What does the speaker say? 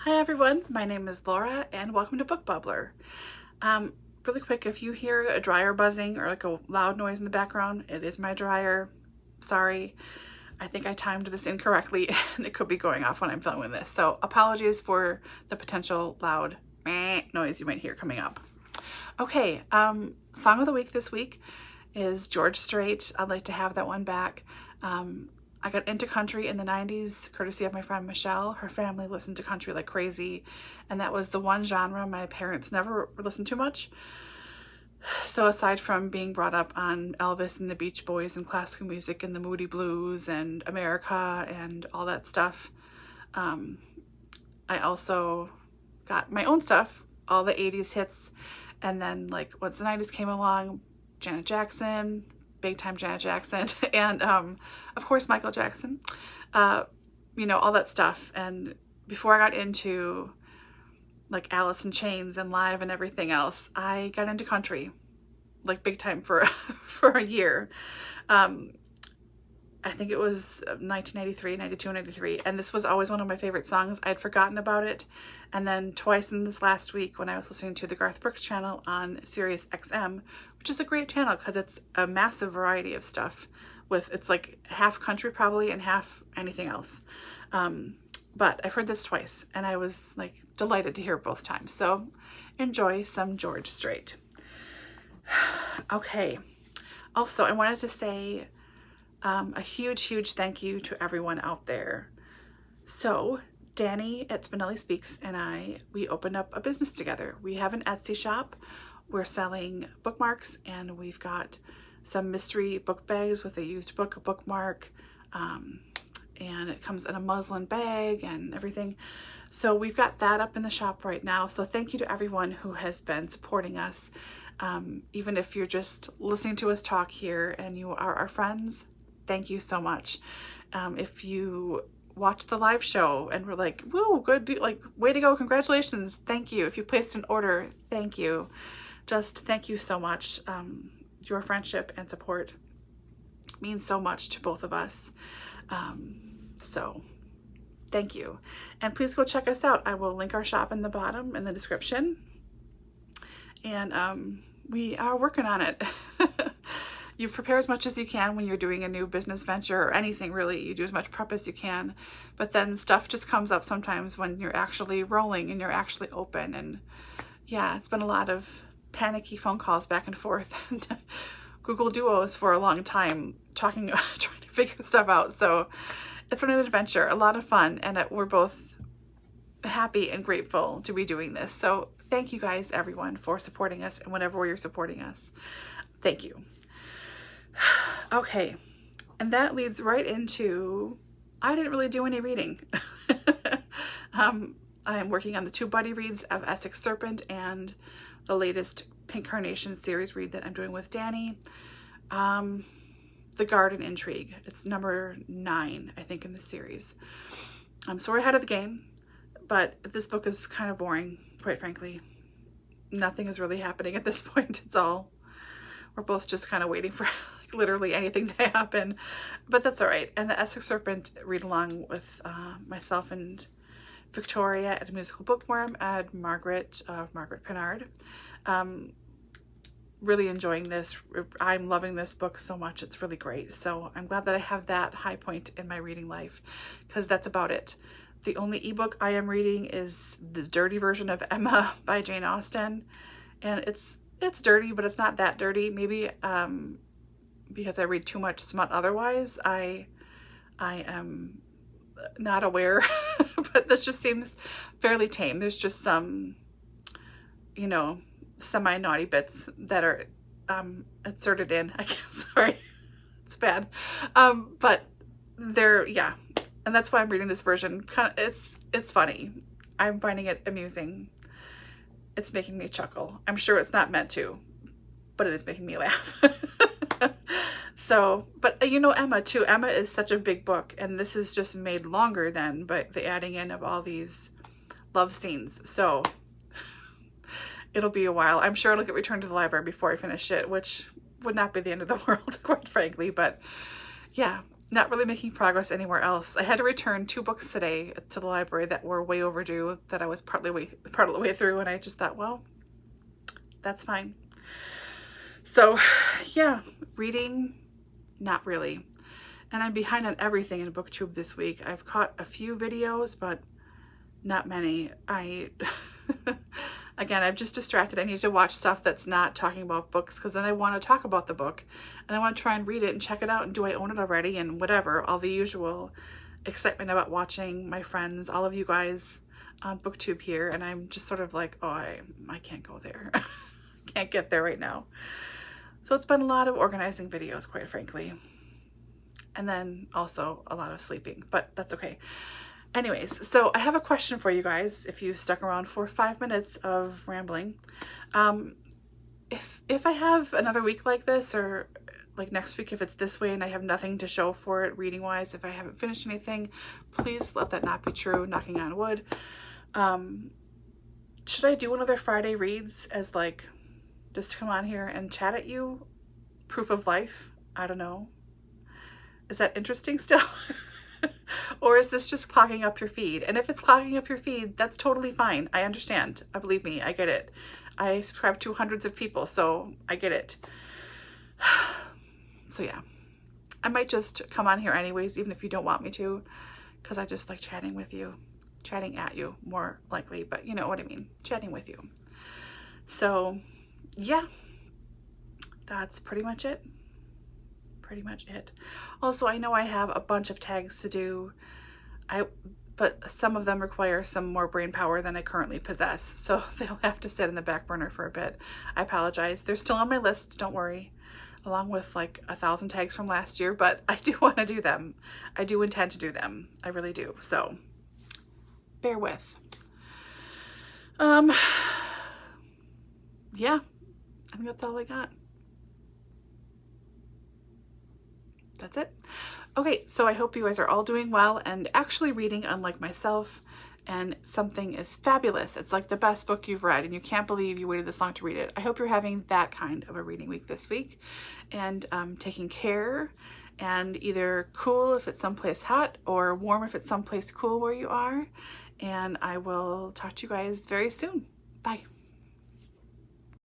Hi everyone, my name is Laura and welcome to Book Bubbler. Really quick, if you hear a dryer buzzing or like a loud noise in the background, it is my dryer. Sorry, I think I timed this incorrectly and it could be going off when I'm filming this. So apologies for the potential loud noise you might hear coming up. Okay, song of the week this week is George Strait. I'd like to have that one back. I got into country in the 90s, courtesy of my friend Michelle. Her family listened to country like crazy, and that was the one genre my parents never listened to much. So aside from being brought up on Elvis and the Beach Boys and classical music and the Moody Blues and America and all that stuff, I also got my own stuff, all the 80s hits, and then like once the 90s came along, Janet Jackson, big time Janet Jackson, and of course Michael Jackson, all that stuff. And before I got into like Alice in Chains and Live and everything else, I got into country like big time for for a year. I think it was 1993, 92, 93, and this was always one of my favorite songs. I had forgotten about it, and then twice in this last week when I was listening to the Garth Brooks channel on Sirius XM, which is a great channel because it's a massive variety of stuff. It's like half country probably and half anything else. But I've heard this twice, and I was like delighted to hear it both times. So enjoy some George Strait. Okay. Also, I wanted to say a huge thank you to everyone out there. So Dani at Spinelli Speaks and we opened up a business together. We have an Etsy shop. We're selling bookmarks, and we've got some mystery book bags with a used book, a bookmark, and it comes in a muslin bag and everything. So we've got that up in the shop right now. So thank you to everyone who has been supporting us. Even if you're just listening to us talk here and you are our friends, thank you so much. If you watch the live show and we're like, woo, good, like, way to go, congratulations, thank you. If you placed an order, thank you. Just thank you so much. Your friendship and support means so much to both of us. So thank you. And please go check us out. I will link our shop in the bottom in the description. And we are working on it. You prepare as much as you can when you're doing a new business venture or anything really. You do as much prep as you can, but then stuff just comes up sometimes when you're actually rolling and you're actually open. And yeah, it's been a lot of panicky phone calls back and forth and Google Duos for a long time, trying to figure stuff out. So it's been an adventure, a lot of fun, and we're both happy and grateful to be doing this. So thank you guys, everyone, for supporting us and whenever you're supporting us. Thank you. Okay, and that leads right into, I didn't really do any reading. I am working on the 2 buddy reads of Essex Serpent and the latest Pink Carnation series read that I'm doing with Dani, The Garden Intrigue. It's number 9, I think, in the series. So we're ahead of the game, but this book is kind of boring, quite frankly. Nothing is really happening at this point. We're both just kind of waiting for like literally anything to happen, but that's all right. And the Essex Serpent read along with myself and Victoria at Musical Bookworm and Margaret of Margaret Pinard. Really enjoying this. I'm loving this book so much. It's really great. So I'm glad that I have that high point in my reading life, because that's about it. The only ebook I am reading is the dirty version of Emma by Jane Austen, and it's dirty, but it's not that dirty. Maybe because I read too much smut otherwise, I am not aware, but this just seems fairly tame. There's just some, semi-naughty bits that are inserted in, I guess. Sorry, it's bad. But they're, yeah. And that's why I'm reading this version. It's funny. I'm finding it amusing. It's making me chuckle. I'm sure it's not meant to, but it is making me laugh. So, but Emma too. Emma is such a big book, and this is just made longer than, but the adding in of all these love scenes. So it'll be a while. I'm sure it'll get returned to the library before I finish it, which would not be the end of the world, quite frankly. But yeah, not really making progress anywhere else. I had to return 2 books today to the library that were way overdue, that I was part of the way through, and I just thought, well, that's fine. So yeah, reading, not really. And I'm behind on everything in BookTube this week. I've caught a few videos, but not many. Again, I'm just distracted. I need to watch stuff that's not talking about books, because then I want to talk about the book and I want to try and read it and check it out and do I own it already and whatever, all the usual excitement about watching my friends, all of you guys on BookTube here, and I'm just sort of like, oh, I can't go there. Can't get there right now. So it's been a lot of organizing videos, quite frankly. And then also a lot of sleeping, but that's okay. Anyways, so I have a question for you guys, if you stuck around for 5 minutes of rambling. If I have another week like this, or like next week if it's this way and I have nothing to show for it reading wise, if I haven't finished anything, please let that not be true, knocking on wood. Should I do another Friday reads as like, just to come on here and chat at you? Proof of life? I don't know. Is that interesting still? Or is this just clogging up your feed? And if it's clogging up your feed, that's totally fine. I understand. Believe me, I get it. I subscribe to hundreds of people, so I get it. So yeah, I might just come on here anyways, even if you don't want me to, because I just like chatting with you, chatting at you more likely, but you know what I mean, chatting with you. So yeah, that's pretty much it. Also, I know I have a bunch of tags to do, but some of them require some more brain power than I currently possess, so they'll have to sit in the back burner for a bit. I apologize. They're still on my list, don't worry, along with like 1,000 tags from last year, but I do want to do them. I do intend to do them. I really do. So bear with. Yeah, I think that's all I got. That's it. Okay, so I hope you guys are all doing well and actually reading, unlike myself, and something is fabulous. It's like the best book you've read and you can't believe you waited this long to read it. I hope you're having that kind of a reading week this week, and taking care, and either cool if it's someplace hot or warm if it's someplace cool where you are. And I will talk to you guys very soon. Bye.